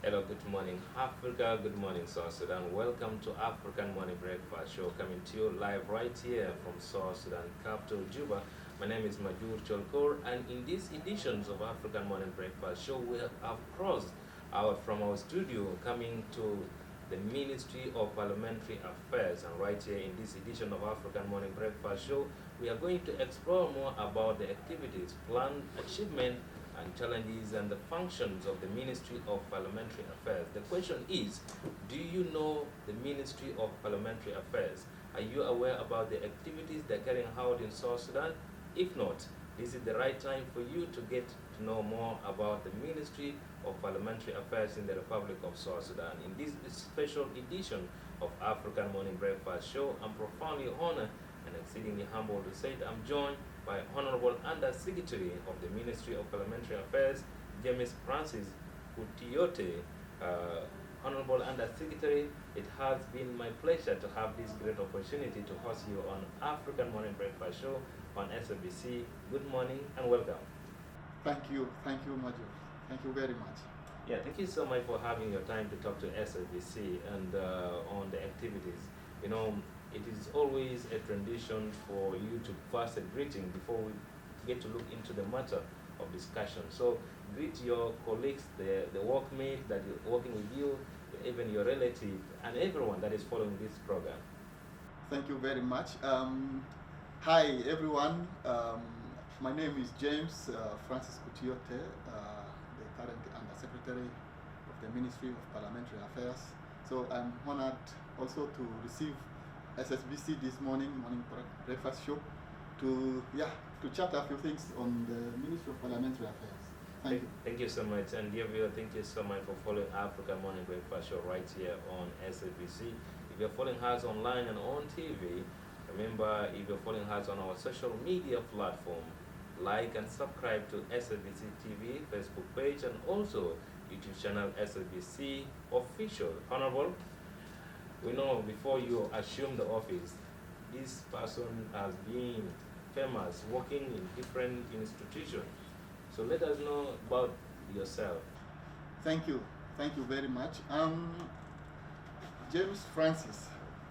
Hello, good morning, Africa. Good morning, South Sudan. Welcome to African Morning Breakfast Show, coming to you live right here from South Sudan capital, Juba. My name is Majur Cholkor, and in these editions of African Morning Breakfast Show, we have crossed out from our studio, coming to the Ministry of Parliamentary Affairs. And right here in this edition of African Morning Breakfast Show, we are going to explore more about the activities, plan, achievement, and challenges and the functions of the Ministry of Parliamentary Affairs. The question is, do you know the Ministry of Parliamentary Affairs? Are you aware about the activities they're carrying out in South Sudan? If not, this is the right time for you to get to know more about the Ministry of Parliamentary Affairs in the Republic of South Sudan. In this special edition of African Morning Breakfast Show, I'm profoundly honored and exceedingly humbled to say that I'm joined by Honorable Under Secretary of the Ministry of Parliamentary Affairs, James Francis Utiote. Honorable Under Secretary, it has been my pleasure to have this great opportunity to host you on African Morning Breakfast Show on SABC. Good morning and welcome. Thank you, Major. Thank you very much. Yeah, thank you so much for having your time to talk to SABC and on the activities. You know, it is always a tradition for you to pass a greeting before we get to look into the matter of discussion. So greet your colleagues, the workmates that are working with you, even your relative, and everyone that is following this program. Thank you very much. Hi, everyone. My name is James Francis Kutiote, the current Undersecretary of the Ministry of Parliamentary Affairs. So I'm honored also to receive SSBC this morning breakfast show to chat a few things on the Ministry of Parliamentary Affairs. Thank you. Thank you so much. And dear viewer, thank you so much for following African Morning Breakfast Show right here on SABC. If you're following us online and on TV, remember, if you're following us on our social media platform, like and subscribe to SABC TV Facebook page and also YouTube channel SABC Official. Honorable, we know before you assume the office, this person has been famous working in different institutions. So let us know about yourself. Thank you very much. James Francis,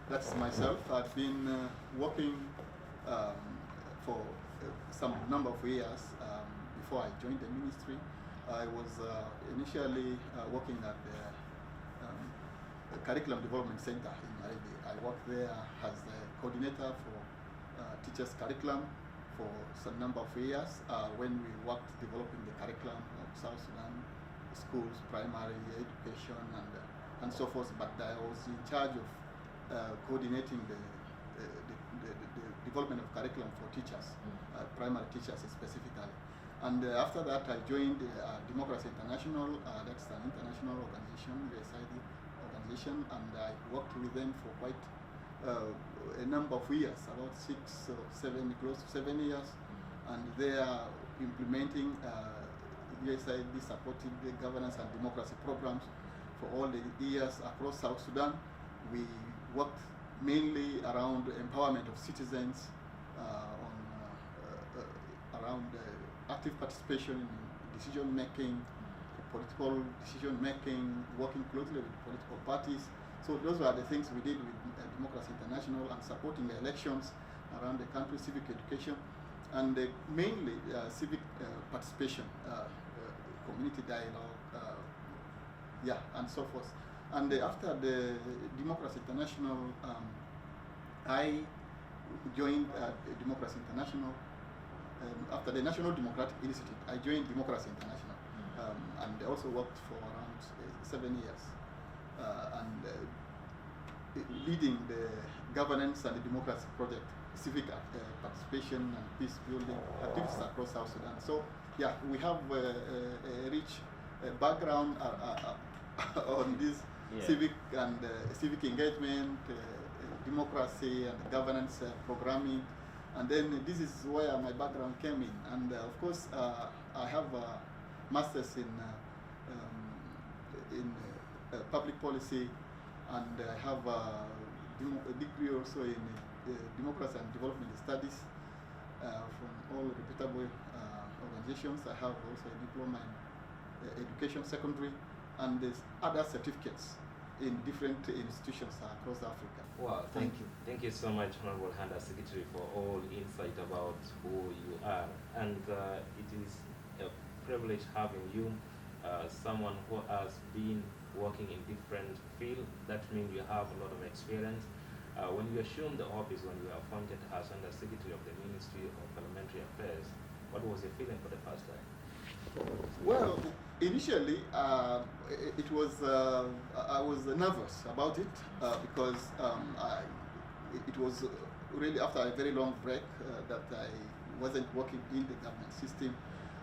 that's myself. I've been working for some number of years before I joined the ministry. I was initially working at the Curriculum Development Center in Nairobi. I worked there as the coordinator for teachers' curriculum for some number of years when we worked developing the curriculum of South Sudan schools, primary education, and so forth. But I was in charge of coordinating the development of curriculum for teachers, primary teachers specifically. And after that, I joined Democracy International. That's an international organization, USAID organization, and I worked with them for quite a number of years, about 6 or 7, close to 7 years. And they are implementing USAID supported the governance and democracy programs for all the years across South Sudan. We worked mainly around the empowerment of citizens, around active participation in decision making, political decision making, working closely with political parties. So those were the things we did with Democracy International, and supporting the elections around the country, civic education, and mainly civic participation, community dialogue, and so forth. And after the Democracy International, I joined Democracy International. After the National Democratic Institute, I joined Democracy International, and also worked for around 7 years, leading the governance and the democracy project, civic participation and peace building activities across South Sudan. So yeah, we have a rich background on this civic and civic engagement, democracy and governance programming. And then this is where my background came in. And of course, I have a master's in public policy, and I have a degree also in democracy and development studies from all reputable organizations. I have also a diploma in education secondary, and there's other certificates in different institutions across Africa. Wow, thank you. Thank you so much, Honorable Under Secretary, for all insight about who you are. And it is a privilege having you, someone who has been working in different fields. That means you have a lot of experience. When you assumed the office, when you were appointed as Under Secretary of the Ministry of Parliamentary Affairs, what was your feeling for the first time? Well, initially, it was I was nervous about it because it was really after a very long break that I wasn't working in the government system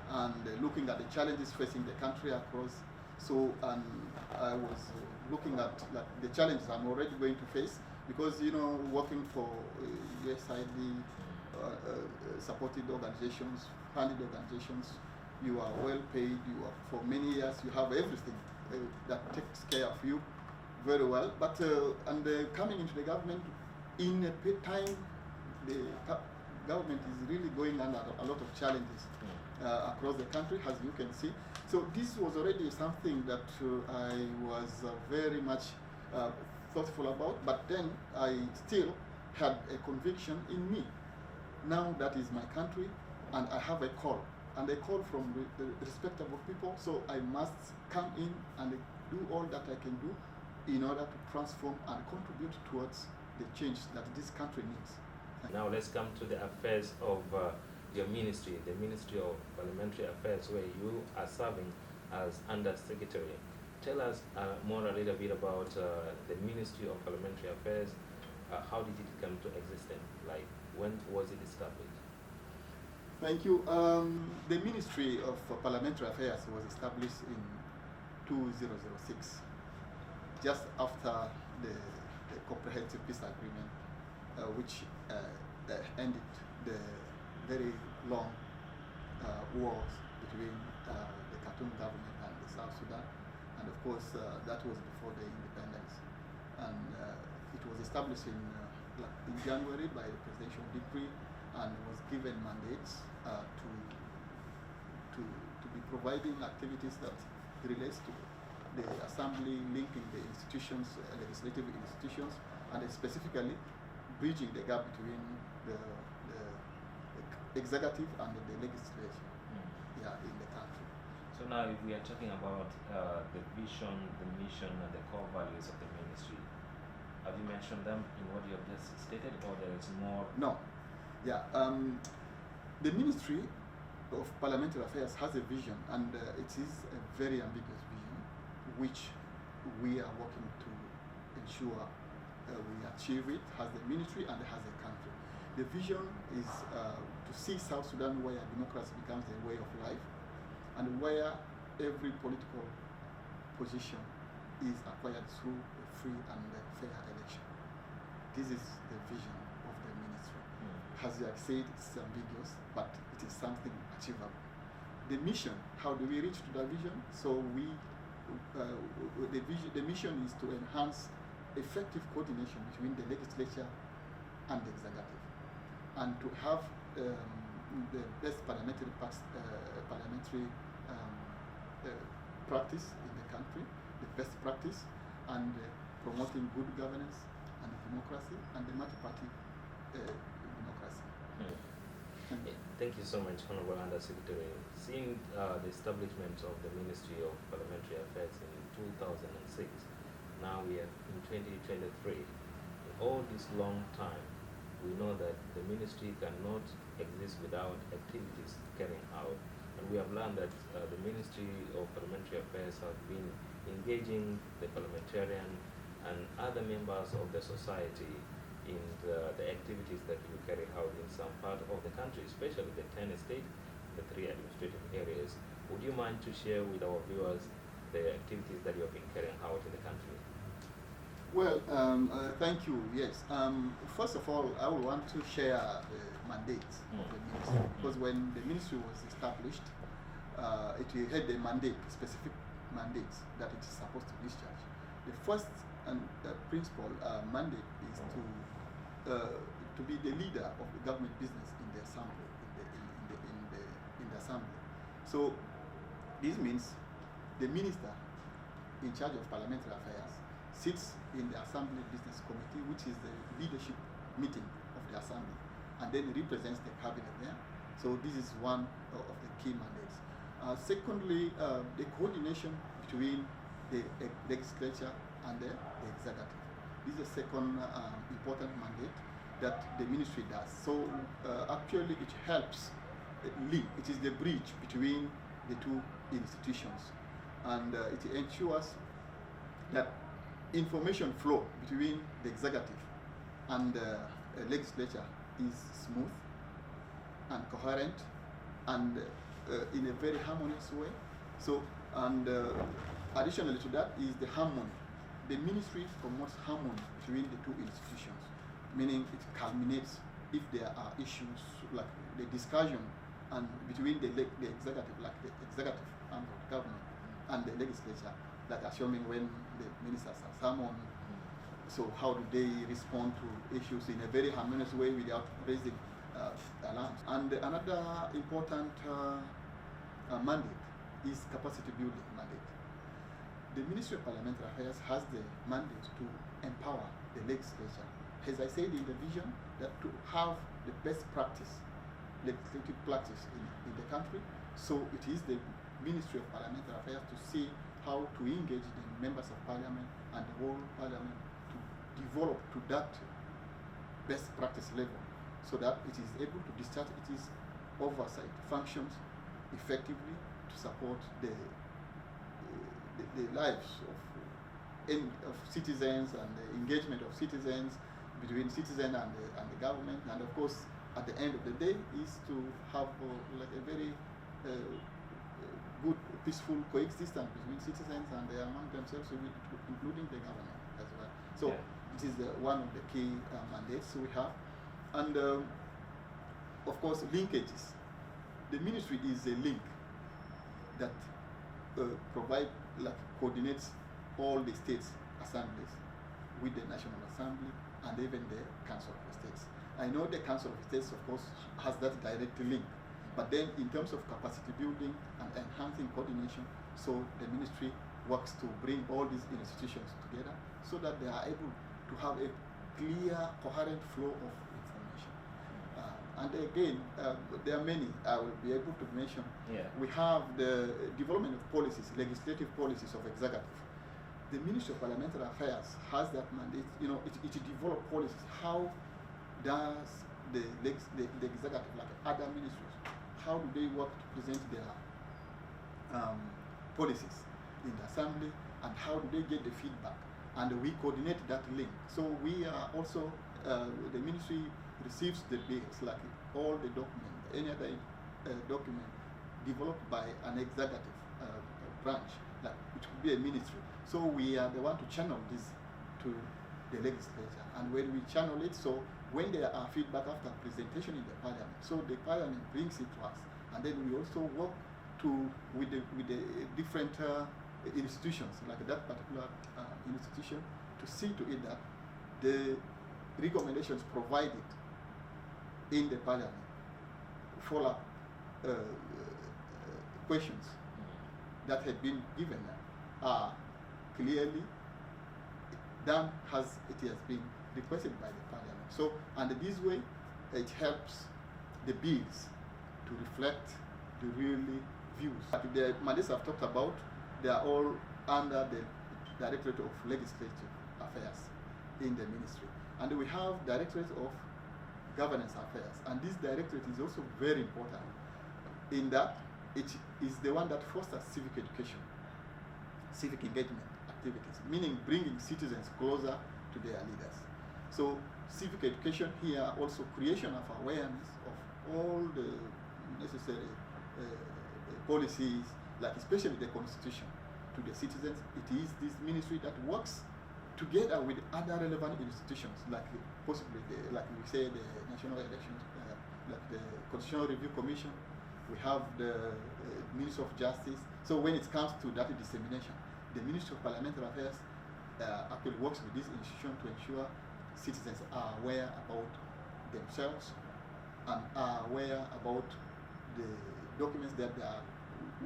and looking at the challenges facing the country across. So I was looking at the challenges I'm already going to face because working for USID supported organizations, funded organizations. You are well paid, you are, for many years, you have everything that takes care of you very well. But coming into the government, in a time, the government is really going under a lot of challenges across the country, as you can see. So this was already something that I was very much thoughtful about, but then I still had a conviction in me. Now that is my country, and I have a call. And I call from the respectable people, so I must come in and do all that I can do in order to transform and contribute towards the change that this country needs. Now let's come to the affairs of your ministry, the Ministry of Parliamentary Affairs, where you are serving as Under Secretary. Tell us more a little bit about the Ministry of Parliamentary Affairs. How did it come to existence? Like, when was it established? Thank you. The Ministry of Parliamentary Affairs was established in 2006, just after the Comprehensive Peace Agreement, which ended the very long wars between the Khartoum government and the South Sudan. And of course, that was before the independence. And it was established in January by the presidential decree, and was given mandates to be providing activities that relates to the assembly, linking the institutions, legislative institutions, and specifically bridging the gap between the executive and the legislature in the country. So now if we are talking about the vision, the mission, and the core values of the ministry, have you mentioned them in what you have just stated, or there is more? No. Yeah, the Ministry of Parliamentary Affairs has a vision, and it is a very ambiguous vision, which we are working to ensure we achieve it as a ministry and as a country. The vision is to see South Sudan where democracy becomes a way of life, and where every political position is acquired through a free and fair election. This is the vision of the ministry. As you have said, it's ambiguous, but it is something achievable. The mission, how do we reach to that vision? So the mission is to enhance effective coordination between the legislature and the executive, and to have the best parliamentary practice in the country, the best practice, and promoting good governance and democracy and the multi-party democracy. Thank you so much, Honorable Under Secretary. Seeing the establishment of the Ministry of Parliamentary Affairs in 2006, now we are in 2023. In all this long time, we know that the ministry cannot exist without activities carrying out. And we have learned that the Ministry of Parliamentary Affairs have been engaging the parliamentarian and other members of the society in the activities that you carry out in some part of the country, especially the 10 states, the 3 administrative areas. Would you mind to share with our viewers the activities that you have been carrying out in the country? Well, thank you. Yes. First of all, I would want to share the mandate of the ministry, because when the ministry was established, it had a mandate, specific mandates that it is supposed to discharge. The first and principal mandate is to be the leader of the government business in the assembly, in the assembly. So this means the minister in charge of parliamentary affairs, sits in the Assembly Business Committee, which is the leadership meeting of the Assembly, and then represents the cabinet there. So this is one of the key mandates. Secondly, the coordination between the legislature and the executive. This is the second important mandate that the ministry does. So actually it helps link, it is the bridge between the two institutions, and it ensures that information flow between the executive and the legislature is smooth and coherent and in a very harmonious way. So, and additionally to that is the harmony. The ministry promotes harmony between the two institutions, meaning it culminates if there are issues like the discussion and between the executive, like the executive arm of the government and the legislature, like assuming when the ministers are summoned. So how do they respond to issues in a very harmonious way without raising alarms? And another important mandate is capacity building mandate. The Ministry of Parliamentary Affairs has the mandate to empower the legislature. As I said in the vision, that to have the best practice, legislative practice in the country. So it is the Ministry of Parliamentary Affairs to see how to engage the members of parliament and the whole parliament to develop to that best practice level, so that it is able to discharge its oversight functions effectively to support the lives of citizens and the engagement of citizens between citizen and the government, and of course at the end of the day is to have like a very good peaceful coexistence between citizens and among themselves, including the government as well. So it is one of the key mandates we have, and of course linkages. The ministry is a link that coordinates all the states assemblies with the National Assembly and even the Council of States. I know the Council of States, of course, has that direct link, but then in terms of capacity building and enhancing coordination, so the ministry works to bring all these institutions together so that they are able to have a clear, coherent flow of information. And again, there are many I will be able to mention. We have the development of policies, legislative policies of executive. The Ministry of Parliamentary Affairs has that mandate. You know, it develops policies. How does the executive, like other ministries, how do they work to present their policies in the assembly, and how do they get the feedback? And we coordinate that link. So we are also, the ministry receives the bills, like all the documents, any other document developed by an executive branch, like it could be a ministry. So we are the one to channel this to the legislature, and when we channel it, so when there are feedback after presentation in the parliament, so the parliament brings it to us, and then we also work with the different institutions, like that particular institution, to see to it that the recommendations provided in the parliament, follow-up questions that had been given are clearly done as it has been requested by the parliament. So, and this way, it helps the bills to reflect the really views. The mandates I've talked about, they are all under the Directorate of Legislative Affairs in the ministry. And we have Directorate of Governance Affairs, and this directorate is also very important in that it is the one that fosters civic education, civic engagement activities, meaning bringing citizens closer to their leaders. So civic education here, also creation of awareness of all the necessary policies, like especially the constitution, to the citizens. It is this ministry that works together with other relevant institutions, like possibly, like we say, the National Elections, like the Constitutional Review Commission. We have the Ministry of Justice. So when it comes to data dissemination, the Ministry of Parliamentary Affairs actually works with this institution to ensure citizens are aware about themselves and are aware about the documents that they are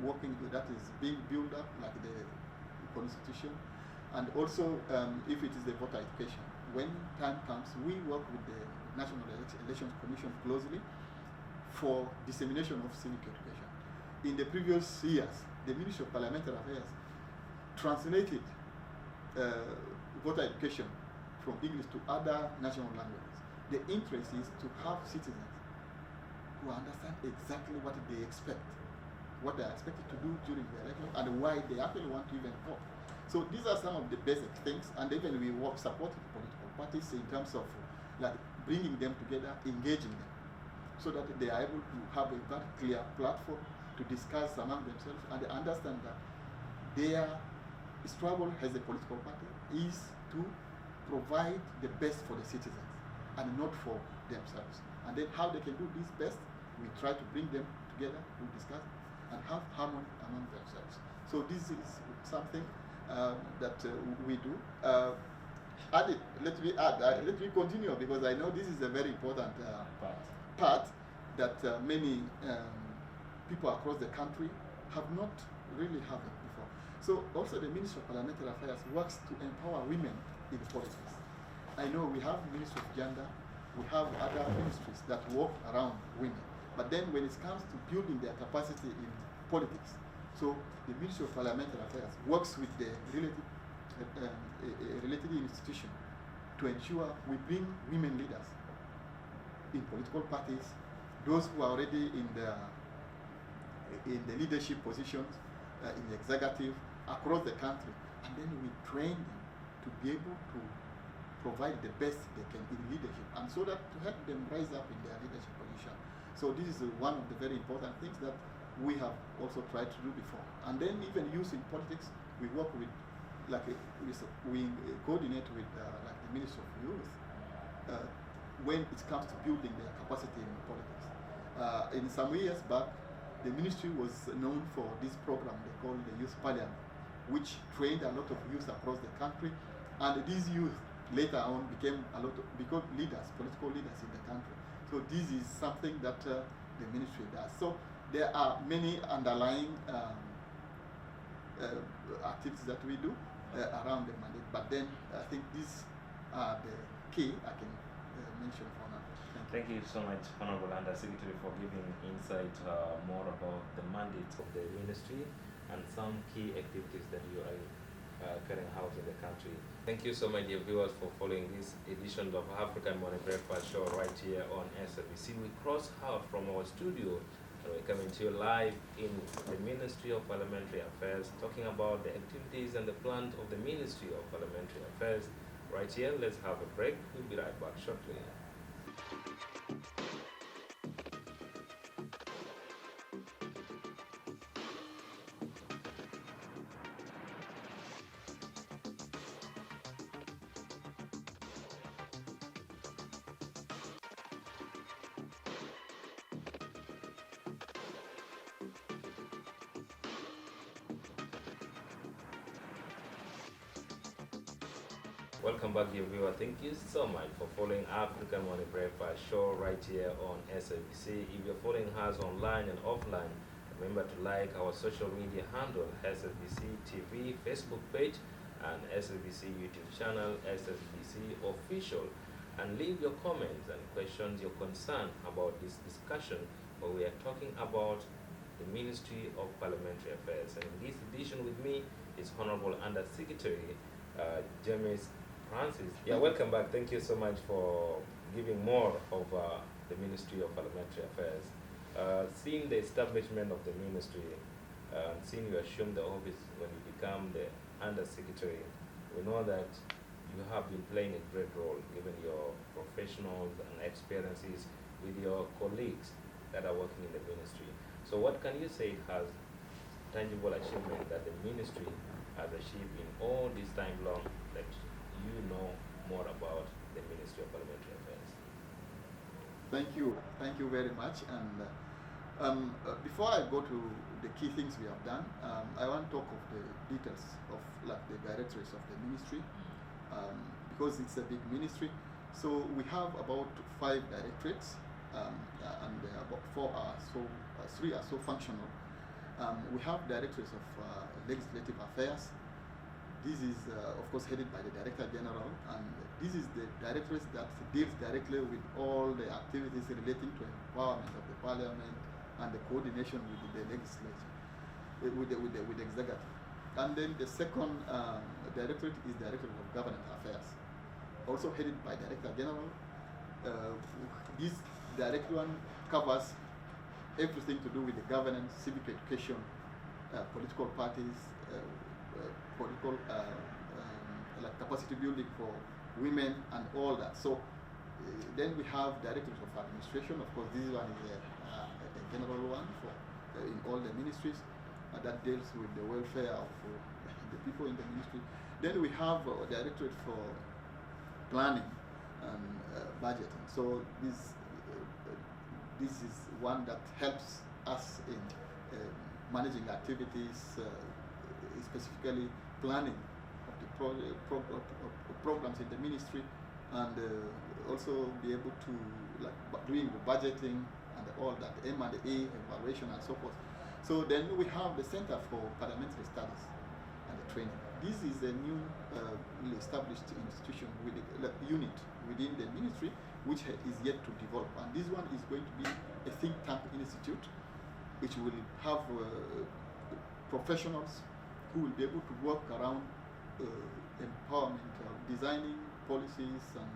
working with, that is being built up, like the constitution, and also if it is the voter education. When time comes, we work with the National Elections Commission closely for dissemination of civic education. In the previous years, the Ministry of Parliamentary Affairs translated voter education from English to other national languages. The interest is to have citizens who understand exactly what they expect, what they are expected to do during the election, and why they actually want to even vote. So these are some of the basic things, and even we work supporting political parties in terms of like bringing them together, engaging them, so that they are able to have a very clear platform to discuss among themselves and understand that their struggle as a political party is to provide the best for the citizens and not for themselves. And then how they can do this best, we try to bring them together to discuss and have harmony among themselves. So this is something that we do. Let me continue, because I know this is a very important part that many people across the country have not really had it before. So also the Ministry of Parliamentary Affairs works to empower women in politics. I know we have Ministry of Gender, we have other ministries that work around women. But then when it comes to building their capacity in politics, so the Ministry of Parliamentary Affairs works with the related institution to ensure we bring women leaders in political parties, those who are already in the leadership positions, in the executive, across the country, and then we train them to be able to provide the best they can in leadership, and so that to help them rise up in their leadership position. So this is one of the very important things that we have also tried to do before. And then even youth in politics, we work with, we coordinate with like the Ministry of Youth when it comes to building their capacity in politics. In some years back, the ministry was known for this program they call the Youth Parliament, which trained a lot of youth across the country, and these youth later on became leaders, political leaders in the country. So this is something that the ministry does. So there are many underlying activities that we do around the mandate, but then I think these are the key I can mention for now. Thank you so much, Honorable Undersecretary, for giving insight more about the mandates of the ministry and some key activities that you are carrying out in the country. Thank you so much, dear viewers, for following this edition of African Morning Breakfast Show right here on SABC. We cross out from our studio and we're coming to you live in the Ministry of Parliamentary Affairs, talking about the activities and the plans of the Ministry of Parliamentary Affairs. Right here, let's have a break. We'll be right back shortly. Welcome back, dear viewer. Thank you so much for following African Morning Breakfast Show right here on SABC. If you're following us online and offline, remember to like our social media handle, SABC TV Facebook page and SABC YouTube channel, SABC Official, and leave your comments and questions, your concern about this discussion where we are talking about the Ministry of Parliamentary Affairs. And in this edition with me is Honorable Undersecretary James Francis. Yeah, welcome back. Thank you so much for giving more of the Ministry of Parliamentary Affairs. Seeing the establishment of the ministry, seeing you assume the office when you become the Undersecretary, we know that you have been playing a great role given your professionals and experiences with your colleagues that are working in the ministry. So what can you say has tangible achievement that the ministry has achieved in all this time long that you know more about the Ministry of Parliamentary Affairs? Thank you very much. And before I go to the key things we have done, I want to talk of the details of like the directorates of the ministry, because it's a big ministry. So we have about 5 directorates, and about 3 are so functional. We have directorates of legislative affairs, This is, of course, headed by the Director General, and this is the directorate that deals directly with all the activities relating to empowerment of the Parliament and the coordination with the legislature, with the executive. And then the second directorate is Directorate of Government Affairs, also headed by Director General. This direct one covers everything to do with the governance, civic education, political parties, political like capacity building for women and all that. So then we have Directorate of Administration. Of course, this one is a general one for in all the ministries that deals with the welfare of the people in the ministry. Then we have a Directorate for Planning and Budgeting. So this is one that helps us in managing activities, specifically planning of the programs in the ministry, and also be able to like doing the budgeting and all that, M&A evaluation and so forth. So then we have the Center for Parliamentary Studies and Training. This is a new established institution with a unit within the ministry which is yet to develop, and this one is going to be a think tank institute which will have professionals who will be able to work around empowerment, designing policies and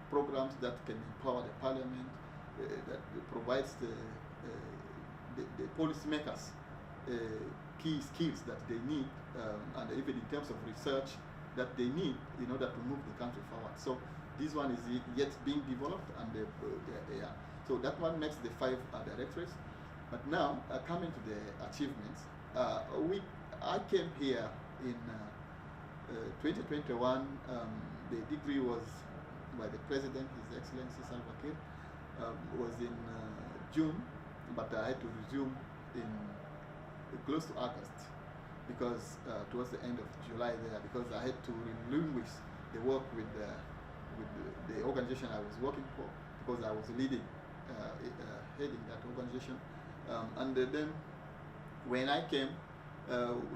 programs that can empower the Parliament, that provides the policymakers key skills that they need, and even in terms of research that they need in order to move the country forward. So this one is yet being developed, and so that one makes the 5 directorates. But now, coming to the achievements, I came here in 2021. The degree was by the President, His Excellency Salva Kiir, was in June, but I had to resume in close to August, because towards the end of July there, because I had to relinquish the work with the organization I was working for, because I was leading, heading that organization. And then when I came,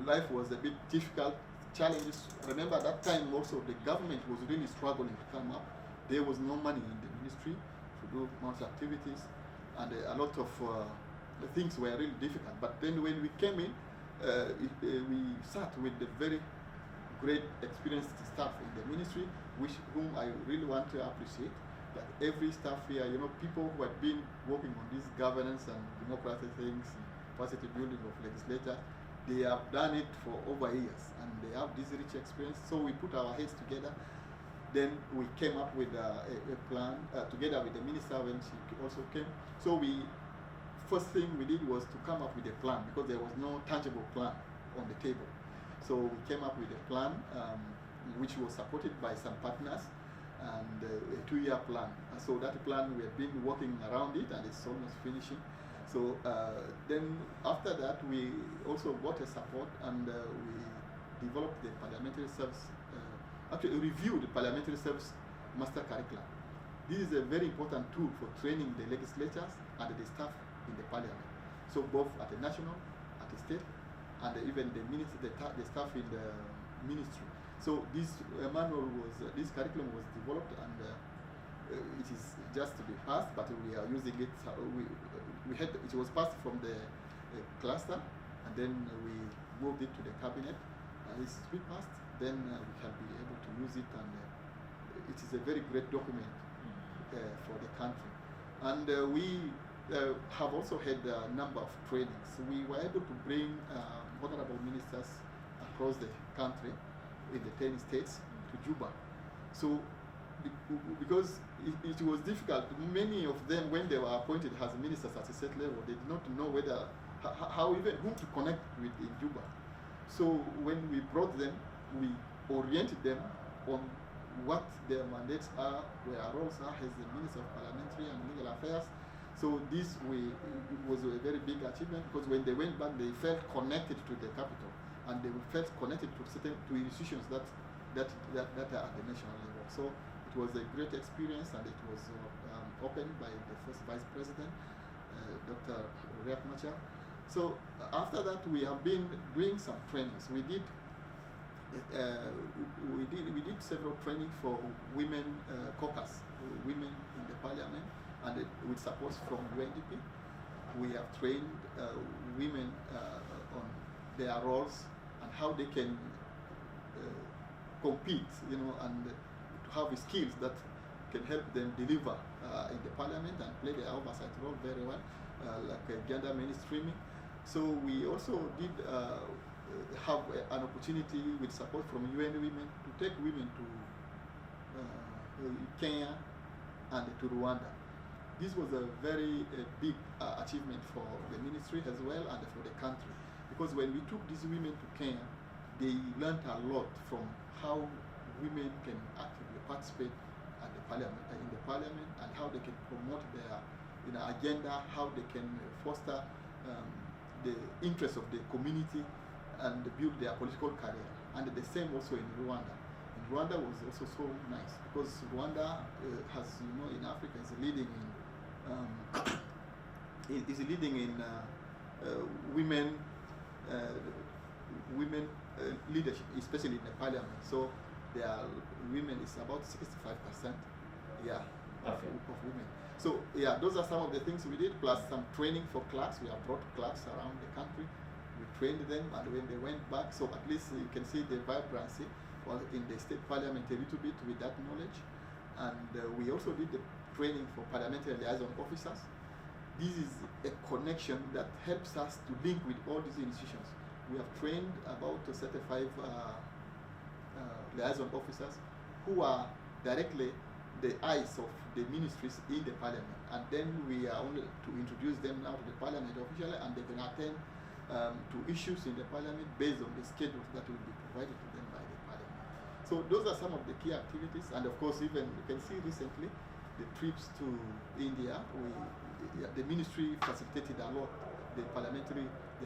life was a bit difficult, challenges. Remember that time also the government was really struggling to come up. There was no money in the ministry to do much activities, and a lot of things were really difficult. But then when we came in, we sat with the very great experienced staff in the ministry, whom I really want to appreciate. That every staff here, people who have been working on this governance and democracy things, capacity building of legislature, they have done it for over years, and they have this rich experience. So we put our heads together. Then we came up with a plan together with the minister when she also came. So first thing we did was to come up with a plan, because there was no tangible plan on the table. So we came up with a plan which was supported by some partners, and a 2-year plan. So that plan, we have been working around it, and it's almost finishing. So then after that, we also got a support, and we developed the parliamentary service, actually reviewed the parliamentary service master curriculum. This is a very important tool for training the legislatures and the staff in the parliament. So both at the national, at the state, and even the staff in the ministry. So this this curriculum was developed, and it is just to be passed, but we are using it. It was passed from the cluster, and then we moved it to the cabinet. It's been passed, then we can be able to use it, and it is a very great document for the country. And we have also had a number of trainings. We were able to bring honorable ministers across the country in the 10 states to Juba. So because it was difficult, many of them, when they were appointed as ministers at a state level, they did not know how even whom to connect with in Juba. So when we brought them, we oriented them on what their mandates are, where our roles are as the Minister of Parliamentary and Legal Affairs. So this was a very big achievement, because when they went back, they felt connected to the capital, and they felt connected to institutions that are at the national level. So it was a great experience, and it was opened by the first Vice President, Dr. Riek Machar. So after that, we have been doing some trainings. We did we did several training for women caucus, women in the parliament, and with support from UNDP. We have trained women on their roles and how they can compete, and to have skills that can help them deliver in the parliament and play their oversight role very well, like gender mainstreaming. So we also did have an opportunity with support from UN Women to take women to Kenya and to Rwanda. This was a very big achievement for the ministry as well and for the country, because when we took these women to Kenya, they learned a lot from how women can actively participate at the parliament, in the parliament, and how they can promote their agenda, how they can foster the interests of the community and build their political career. And the same also in Rwanda. And Rwanda was also so nice because Rwanda has, in Africa is leading in women leadership, especially in the parliament. So their women is about 65%, of women. So yeah, those are some of the things we did, plus some training for clerks. We have brought clerks around the country. We trained them, and when they went back, so at least you can see the vibrancy in the state parliament a little bit with that knowledge. And we also did the training for parliamentary liaison officers. This is a connection that helps us to link with all these institutions. We have trained about 35 liaison officers who are directly the eyes of the ministries in the parliament, and then we are only to introduce them now to the parliament officially, and they can attend to issues in the parliament based on the schedules that will be provided to them by the parliament. So those are some of the key activities, and of course even you can see recently the trips to India. The ministry facilitated a lot the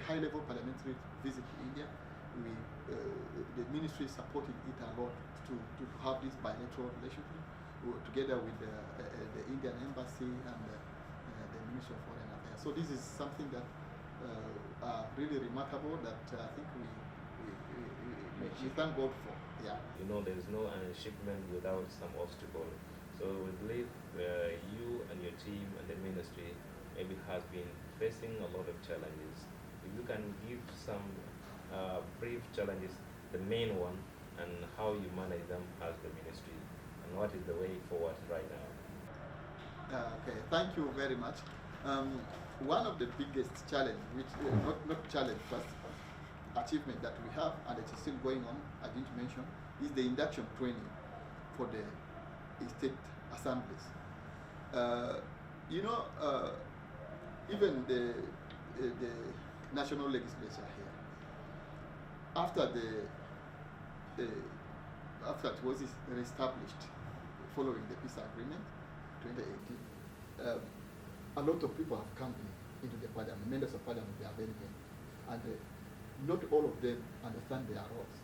high-level parliamentary visit to India. The ministry supported it a lot to have this bilateral relationship together with the Indian embassy and the Ministry of Foreign Affairs. So this is something that are really remarkable that I think we thank God for. Yeah. There is no shipment without some obstacle. So we believe you and your team and the ministry maybe has been facing a lot of challenges. If you can give some brief challenges, the main one, and how you manage them as the ministry, and what is the way forward right now? Okay, thank you very much. One of the biggest challenge, which not challenge, but achievement that we have, and it is still going on, I didn't mention, is the induction training for the state assemblies. Even the national legislature here, after after it was reestablished following the peace agreement 2018, a lot of people have come into the parliament. Members of parliament, they are very many, and not all of them understand their roles,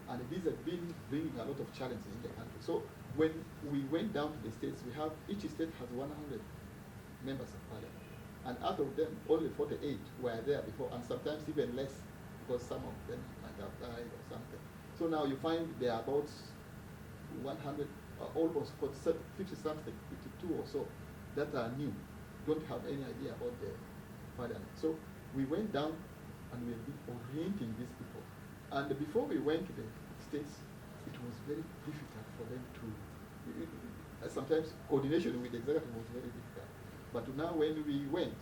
and these have been bringing a lot of challenges in the country. So when we went down to the states, each state has 100 members of parliament, and out of them only 48 were there before, and sometimes even less, because some of them might have died or something. So now you find there are about 100, almost 50 something, 52 or so, that are new, don't have any idea about the parliament. So we went down and we have been orienting these people. And before we went to the states, it was very difficult for them to, sometimes coordination with the executive was very difficult. But now when we went,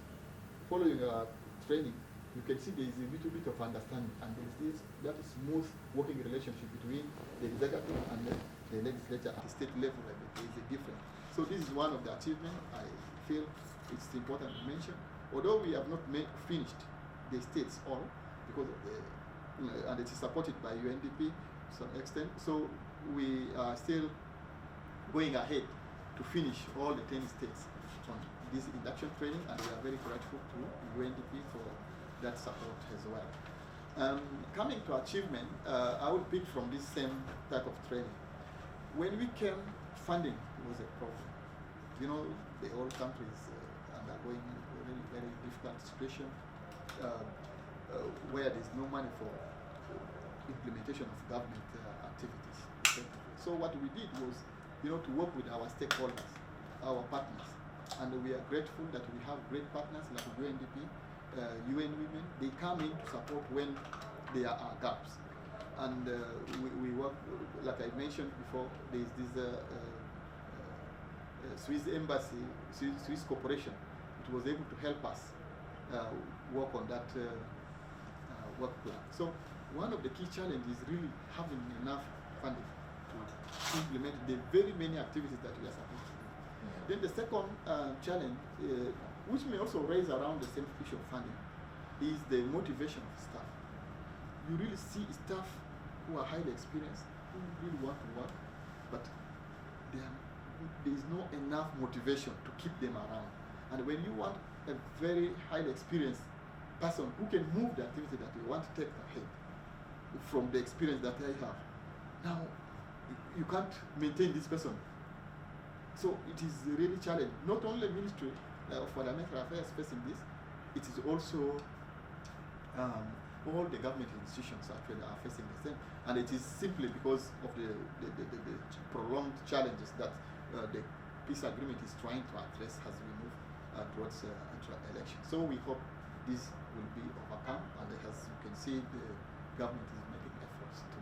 following our training, you can see there is a little bit of understanding, and there is that smooth working relationship between the executive and the legislature at the state level. There is a difference. So this is one of the achievements I feel it's important to mention. Although we have not finished the states all, because of and it is supported by UNDP to some extent. So we are still going ahead to finish all the 10 states on this induction training, and we are very grateful to UNDP for that support as well. Coming to achievement, I will pick from this same type of training. When we came, funding was a problem. The whole country is undergoing a very, very difficult situation where there's no money for implementation of government activities effectively. So what we did was, to work with our stakeholders, our partners, and we are grateful that we have great partners like UNDP, UN Women. They come in to support when there are gaps, and we work, like I mentioned before. There is this Swiss embassy, Swiss corporation. It was able to help us work on that work plan. So one of the key challenges is really having enough funding to implement the very many activities that we are supposed to do. Then the second challenge, which may also raise around the same issue of funding, is the motivation of staff. You really see staff who are highly experienced, who really want to work, but there is no enough motivation to keep them around. And when you want a very highly experienced person who can move the activity that you want to take ahead from the experience that they have, now you can't maintain this person. So it is really challenging. Not only Ministry of Parliamentary Affairs facing this, it is also all the government institutions actually are facing the same. And it is simply because of the prolonged challenges that the peace agreement is trying to address as we move towards election. So we hope this will be overcome, and as you can see, the government is making efforts to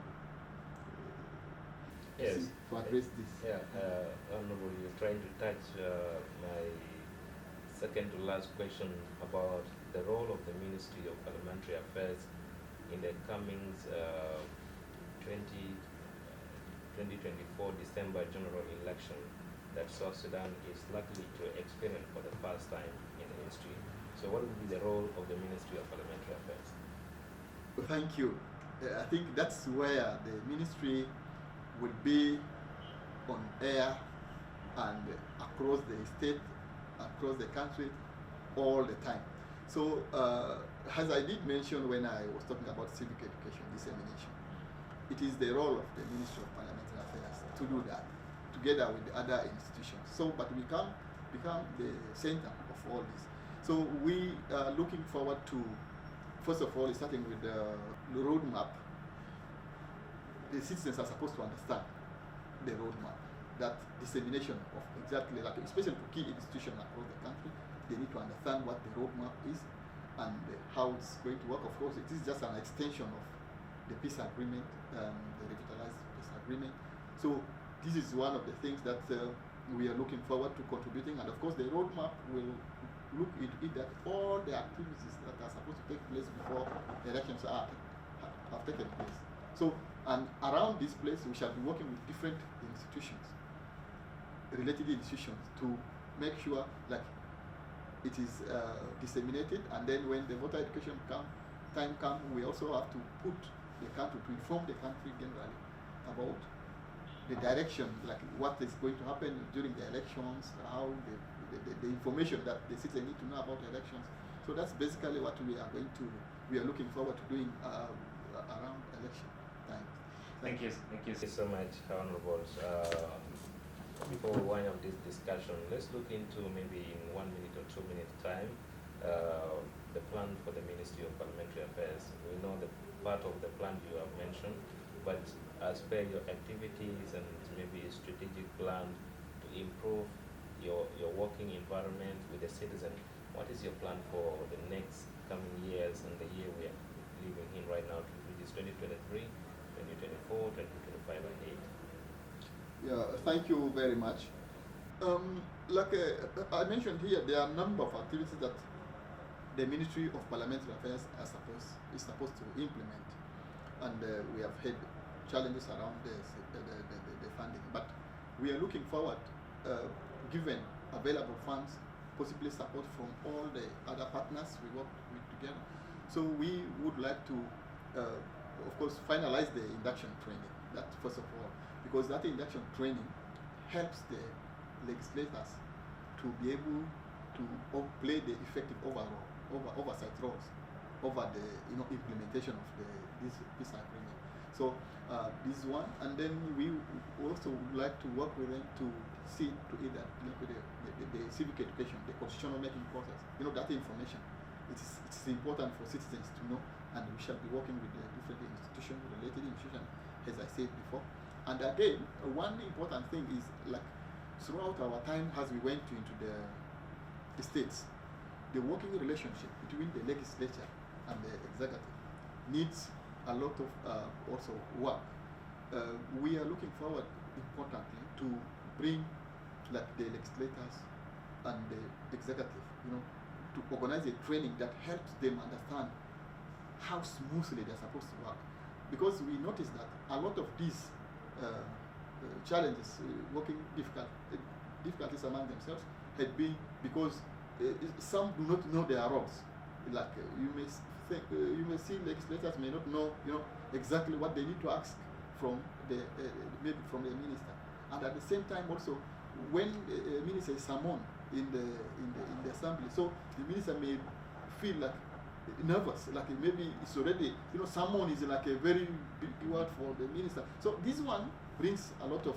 address this. Yeah, Honorable, you're trying to touch my second to last question about the role of the Ministry of Parliamentary Affairs in the coming 2024 December general election that South Sudan is likely to experience for the first time in the history. So what will be the role of the Ministry of Parliamentary Affairs? Thank you. I think that's where the ministry will be on air and across the state, across the country, all the time. So as I did mention when I was talking about civic education dissemination, it is the role of the Ministry of Parliamentary Affairs to do that, together with the other institutions. So, but we can become the center of all this. So we are looking forward to, first of all, starting with the roadmap. The citizens are supposed to understand the roadmap, that dissemination of exactly, like especially to key institutions across the country, they need to understand what the roadmap is and how it's going to work. Of course, it is just an extension of the peace agreement, the revitalized peace agreement. So this is one of the things that we are looking forward to contributing, and of course the roadmap will look into it that all the activities that are supposed to take place before elections have taken place. So, and around this place we shall be working with different institutions, related institutions, to make sure like it is disseminated, and then when the voter education time comes, we also have to put the country, to inform the country generally about the direction, like what is going to happen during the elections, how the information that the citizens need to know about elections. So that's basically what we are looking forward to doing around election time. Thank you so much, Honorables. Before we wind up this discussion, let's look into maybe in 1 minute or 2 minutes time the plan for the Ministry of Parliamentary Affairs. We know the part of the plan you have mentioned, but as per your activities and maybe a strategic plan to improve your working environment with the citizen, what is your plan for the next coming years and the year we are living in right now, which is 2023, 2024, 2025 and 8? Yeah, thank you very much. Like I mentioned here, there are a number of activities that the Ministry of Parliamentary Affairs is supposed to implement, and we have had challenges around the funding. But we are looking forward, given available funds, possibly support from all the other partners we work with together. So we would like to, of course, finalize the induction training. That first of all, because that induction training helps the legislators to be able to play the effective oversight roles over the implementation of this peace agreement. So this one, and then we also would like to work with them to see to it that the civic education, the constitutional making process, that information it's important for citizens to know, and we shall be working with the different institutions, related institutions, as I said before. And again, one important thing is, like, throughout our time as we went into the states, the working relationship between the legislature and the executive needs a lot of also work. We are looking forward, importantly, to bring, like, the legislators and the executive, to organize a training that helps them understand how smoothly they're supposed to work. Because we noticed that a lot of these challenges, difficulties among themselves, had been because some do not know their roles. Like, you may see legislators may not know, exactly what they need to ask from the maybe from the minister, and at the same time also, when a minister is summoned in the assembly, so the minister may feel like nervous, like maybe it's already, someone is like a very big word for the minister. So this one brings a lot of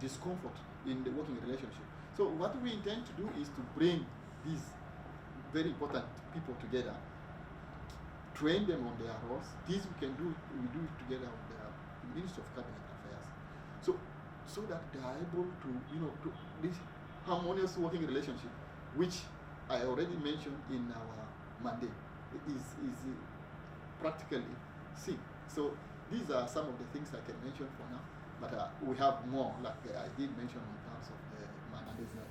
discomfort in the working relationship. So what we intend to do is to bring these very important people together, train them on their roles. This we can do. We do it together with the Ministry of Cabinet Affairs, so that they are able to, to this harmonious working relationship, which I already mentioned in our mandate, is practically seen. So these are some of the things I can mention for now, but we have more, like I did mention in terms of the mandates that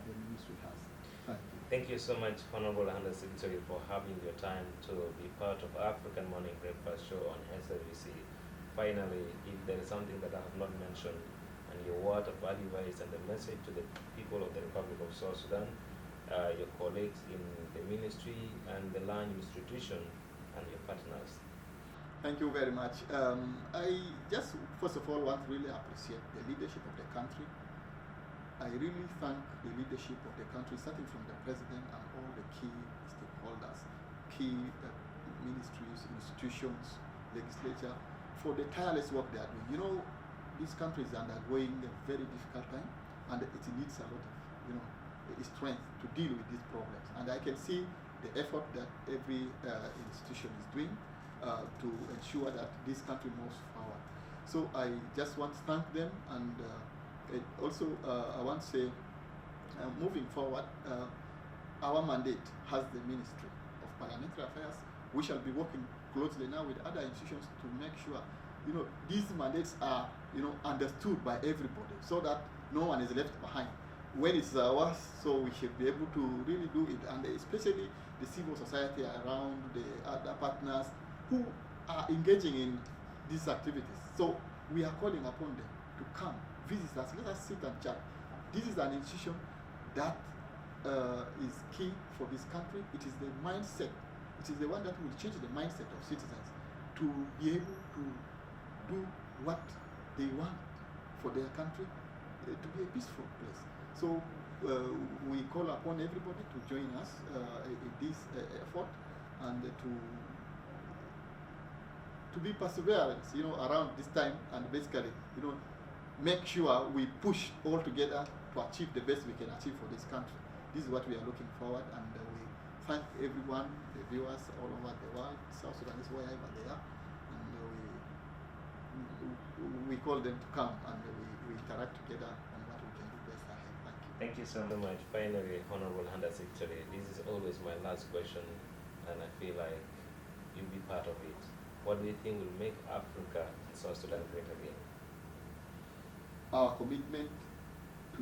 the ministry has. Thank you. Thank you so much, Honorable Under Secretary, for having your time to be part of African Morning Breakfast Show on SWC. Finally, if there is something that I have not mentioned, and your word of advice and the message to the people of the Republic of South Sudan, your colleagues in the ministry and the land institution, and your partners. Thank you very much. I just, first of all, want to really appreciate the leadership of the country. I really thank the leadership of the country, starting from the president and all the key stakeholders, key ministries, institutions, legislature, for the tireless work they are doing. This country is undergoing a very difficult time, and it needs a lot of, strength to deal with these problems. And I can see the effort that every institution is doing to ensure that this country moves forward. So I just want to thank them, and also I want to say, moving forward, our mandate has the Ministry of Parliamentary Affairs. We shall be working closely now with other institutions to make sure, these mandates are, understood by everybody, so that no one is left behind. When it's ours, so we should be able to really do it, and especially the civil society around, the other partners who are engaging in these activities. So we are calling upon them to come, visit us, let us sit and chat. This is an institution that is key for this country. It is the mindset, it is the one that will change the mindset of citizens to be able to do what they want for their country, to be a peaceful place. So we call upon everybody to join us in this effort, and to be perseverance, around this time, and basically, make sure we push all together to achieve the best we can achieve for this country. This is what we are looking forward, and we thank everyone, the viewers all over the world, South Sudanese, wherever they are, and we call them to come, and we interact together on what we can do best ahead. Thank you. Thank you so much. Finally, Honorable Under Secretary, this is always my last question, and I feel like you'll be part of it. What do you think will make Africa and South Sudan great again? Our commitment to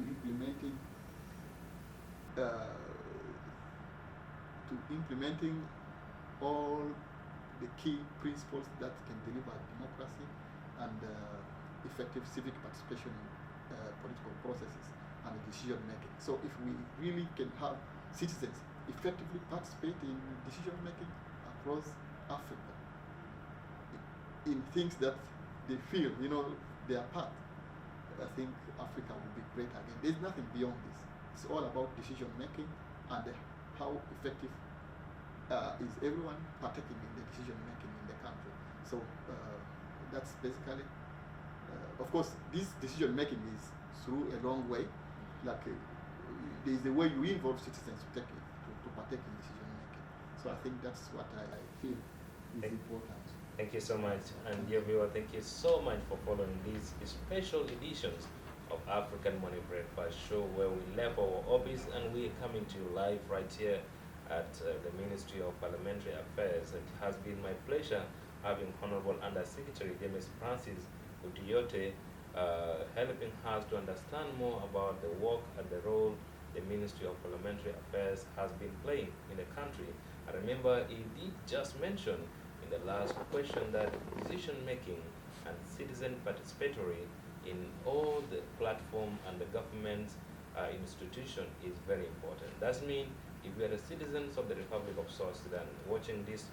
implementing all the key principles that can deliver democracy and effective civic participation in political processes and decision making. So if we really can have citizens effectively participate in decision making across Africa, in things that they feel, they are part, I think Africa will be great again. There's nothing beyond this. It's all about decision making and how effective is everyone partaking in the decision making in the country. So that's basically, of course, this decision making is through a long way. Like there's a way you involve citizens to partake in decision So I think that's what I feel is important. Thank you so much. And dear viewer, thank you so much for following these special editions of African Money Breakfast Show, where we left our office and we are coming to you live right here at the Ministry of Parliamentary Affairs. It has been my pleasure having Honorable Undersecretary James Francis Udiyote helping us to understand more about the work and the role the Ministry of Parliamentary Affairs has been playing in the country. I remember he did just mention in the last question that decision making and citizen participatory in all the platform and the government institution is very important. That means if we are the citizens of the Republic of South Sudan watching this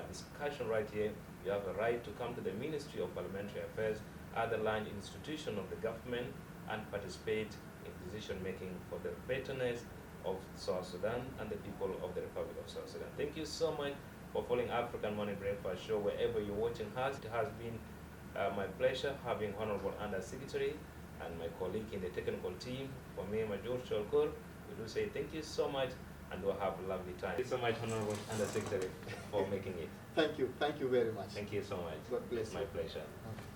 discussion right here, you have a right to come to the Ministry of Parliamentary Affairs, other line institution of the government, and participate in decision making for the betterness of South Sudan and the people of the Republic of South Sudan. Thank you so much for following African Money Breakfast Show wherever you're watching us. It has been my pleasure having Honorable Undersecretary and my colleague in the technical team. For me, Major Cholkor, we do say thank you so much and we'll have a lovely time. Thank you so much, Honorable Undersecretary, for making it. Thank you very much. Thank you so much. God bless it's my you. pleasure. Okay.